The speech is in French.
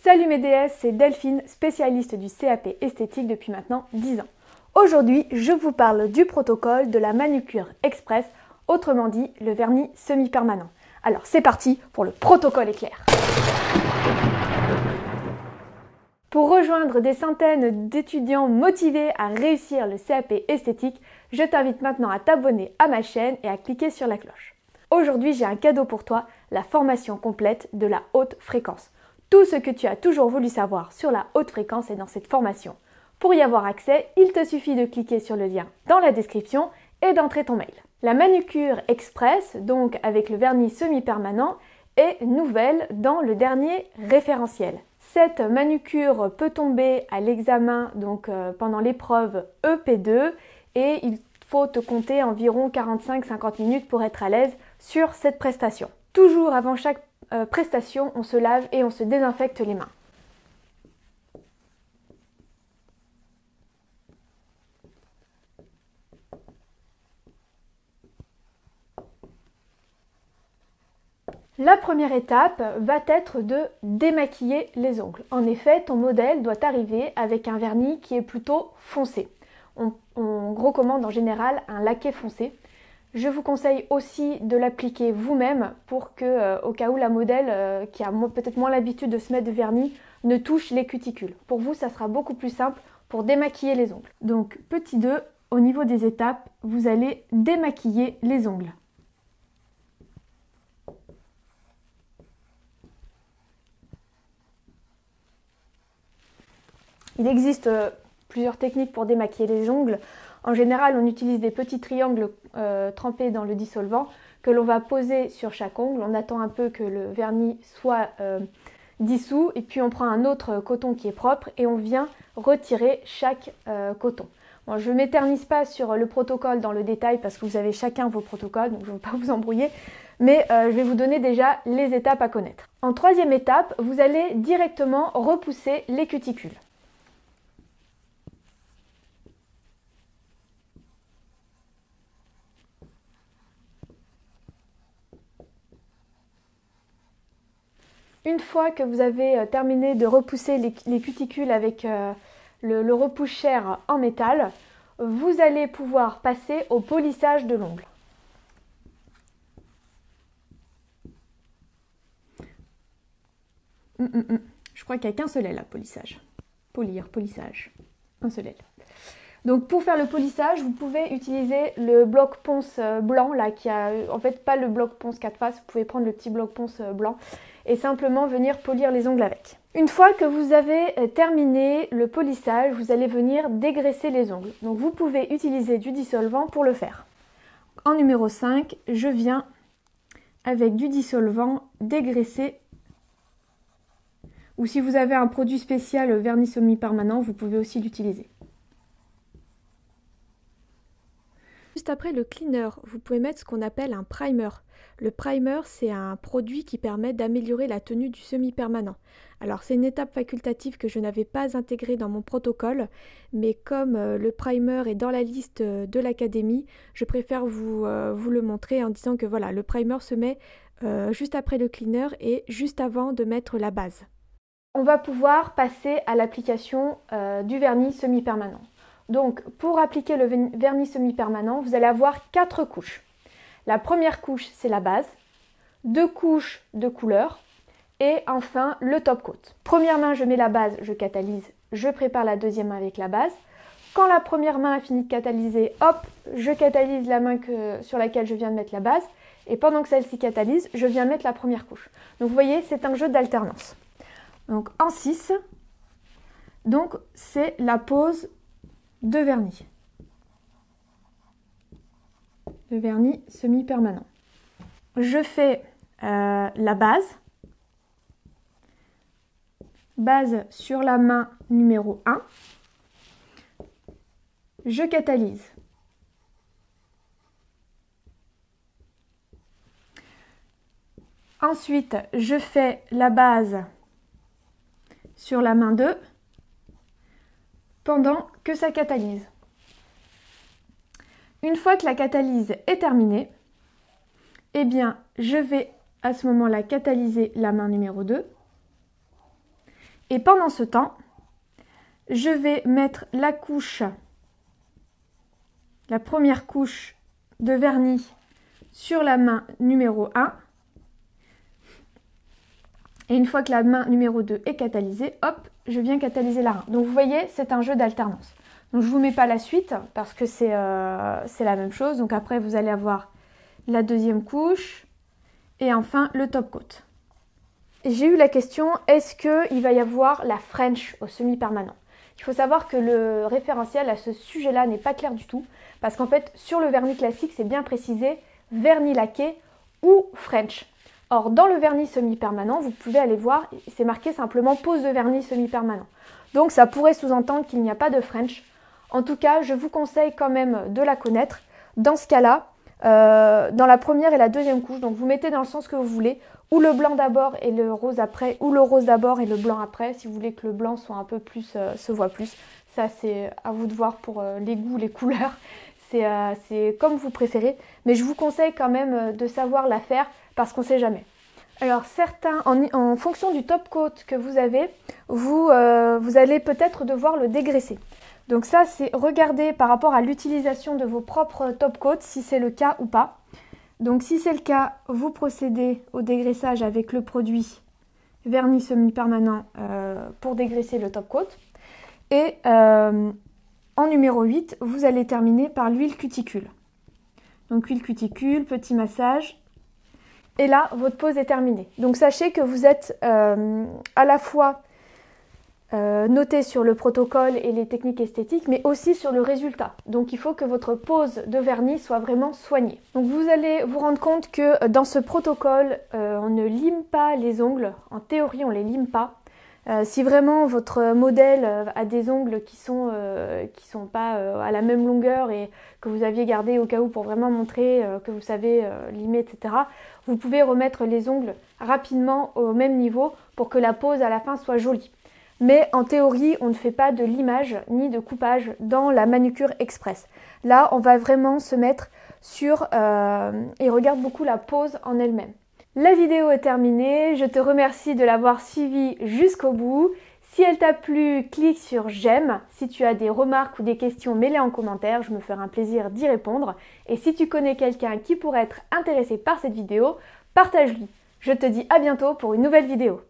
Salut mes déesses, c'est Delphine, spécialiste du CAP esthétique depuis maintenant 10 ans. Aujourd'hui, je vous parle du protocole de la manucure express, autrement dit le vernis semi-permanent. Alors c'est parti pour le protocole éclair. Pour rejoindre des centaines d'étudiants motivés à réussir le CAP esthétique, je t'invite maintenant à t'abonner à ma chaîne et à cliquer sur la cloche. Aujourd'hui, j'ai un cadeau pour toi, la formation complète de la haute fréquence. Tout ce que tu as toujours voulu savoir sur la haute fréquence est dans cette formation. Pour y avoir accès, il te suffit de cliquer sur le lien dans la description et d'entrer ton mail. La manucure express, donc avec le vernis semi-permanent, est nouvelle dans le dernier référentiel. Cette manucure peut tomber à l'examen pendant l'épreuve EP2 et il faut te compter environ 45-50 minutes pour être à l'aise sur cette prestation. Toujours avant chaque prestation, on se lave et on se désinfecte les mains. La première étape va être de démaquiller les ongles. En effet, ton modèle doit arriver avec un vernis qui est plutôt foncé. On recommande en général un laqué foncé. Je vous conseille aussi de l'appliquer vous-même pour que, au cas où la modèle, qui a peut-être moins l'habitude de se mettre de vernis, ne touche les cuticules. Pour vous, ça sera beaucoup plus simple pour démaquiller les ongles. Donc, petit 2, au niveau des étapes, vous allez démaquiller les ongles. Il existe plusieurs techniques pour démaquiller les ongles. En général, on utilise des petits triangles trempés dans le dissolvant que l'on va poser sur chaque ongle. On attend un peu que le vernis soit dissous et puis on prend un autre coton qui est propre et on vient retirer chaque coton. Bon, je ne m'éternise pas sur le protocole dans le détail parce que vous avez chacun vos protocoles, donc je ne veux pas vous embrouiller, mais je vais vous donner déjà les étapes à connaître. En troisième étape, vous allez directement repousser les cuticules. Une fois que vous avez terminé de repousser les cuticules avec le repousse-chair en métal, vous allez pouvoir passer au polissage de l'ongle. Je crois qu'il n'y a qu'un seul L à polissage. Polissage. Un seul L. Donc pour faire le polissage, vous pouvez utiliser le bloc ponce blanc, là, qui a en fait pas le bloc ponce 4 faces, vous pouvez prendre le petit bloc ponce blanc et simplement venir polir les ongles avec. Une fois que vous avez terminé le polissage, vous allez venir dégraisser les ongles. Donc vous pouvez utiliser du dissolvant pour le faire. En numéro 5, je viens avec du dissolvant dégraisser. Ou si vous avez un produit spécial vernis semi-permanent, vous pouvez aussi l'utiliser. Juste après le cleaner, vous pouvez mettre ce qu'on appelle un primer. Le primer, c'est un produit qui permet d'améliorer la tenue du semi-permanent. Alors c'est une étape facultative que je n'avais pas intégrée dans mon protocole, mais comme le primer est dans la liste de l'académie, je préfère vous le montrer en disant que voilà, le primer se met juste après le cleaner et juste avant de mettre la base. On va pouvoir passer à l'application du vernis semi-permanent. Donc, pour appliquer le vernis semi-permanent, vous allez avoir 4 couches. La première couche, c'est la base, 2 couches de couleur et enfin le top coat. Première main, je mets la base, je catalyse, je prépare la deuxième main avec la base. Quand la première main a fini de catalyser, hop, je catalyse la main sur laquelle je viens de mettre la base et pendant que celle-ci catalyse, je viens mettre la première couche. Donc, vous voyez, c'est un jeu d'alternance. Donc, en 6, donc c'est la pose de vernis. Le vernis semi-permanent. Je fais la base sur la main numéro 1. Je catalyse. Ensuite, je fais la base sur la main 2 pendant que ça catalyse. Une fois que la catalyse est terminée, eh bien, je vais à ce moment-là catalyser la main numéro 2 Et pendant ce temps, je vais mettre la première couche de vernis sur la main numéro 1. Et une fois que la main numéro 2 est catalysée, hop, je viens catalyser la 1. Donc vous voyez, c'est un jeu d'alternance. Donc je ne vous mets pas la suite parce que c'est la même chose. Donc après, vous allez avoir la deuxième couche et enfin le top coat. J'ai eu la question, est-ce qu'il va y avoir la French au semi-permanent? Il faut savoir que le référentiel à ce sujet-là n'est pas clair du tout parce qu'en fait, sur le vernis classique, c'est bien précisé vernis laqué ou French. Or, dans le vernis semi-permanent, vous pouvez aller voir, c'est marqué simplement pose de vernis semi-permanent. Donc, ça pourrait sous-entendre qu'il n'y a pas de French. En tout cas, je vous conseille quand même de la connaître. Dans ce cas-là, dans la première et la deuxième couche, donc vous mettez dans le sens que vous voulez, ou le blanc d'abord et le rose après, ou le rose d'abord et le blanc après, si vous voulez que le blanc soit un peu plus, se voit plus. Ça, c'est à vous de voir pour les goûts, les couleurs. C'est comme vous préférez, mais je vous conseille quand même de savoir la faire parce qu'on ne sait jamais. Alors certains, en fonction du top coat que vous avez, vous allez peut-être devoir le dégraisser. Donc ça, c'est regarder par rapport à l'utilisation de vos propres top coats si c'est le cas ou pas. Donc si c'est le cas, vous procédez au dégraissage avec le produit vernis semi-permanent pour dégraisser le top coat. Et en numéro 8, vous allez terminer par l'huile cuticule. Donc huile cuticule, petit massage. Et là, votre pose est terminée. Donc sachez que vous êtes à la fois noté sur le protocole et les techniques esthétiques, mais aussi sur le résultat. Donc il faut que votre pose de vernis soit vraiment soignée. Donc vous allez vous rendre compte que dans ce protocole, on ne lime pas les ongles. En théorie, on ne les lime pas. Si vraiment votre modèle a des ongles qui sont pas à la même longueur et que vous aviez gardé au cas où pour vraiment montrer que vous savez limer, etc., vous pouvez remettre les ongles rapidement au même niveau pour que la pose à la fin soit jolie. Mais en théorie, on ne fait pas de limage ni de coupage dans la manucure express. Là, on va vraiment se mettre sur et regarde beaucoup la pose en elle-même. La vidéo est terminée, je te remercie de l'avoir suivie jusqu'au bout. Si elle t'a plu, clique sur j'aime. Si tu as des remarques ou des questions, mets-les en commentaire, je me ferai un plaisir d'y répondre. Et si tu connais quelqu'un qui pourrait être intéressé par cette vidéo, partage-lui. Je te dis à bientôt pour une nouvelle vidéo.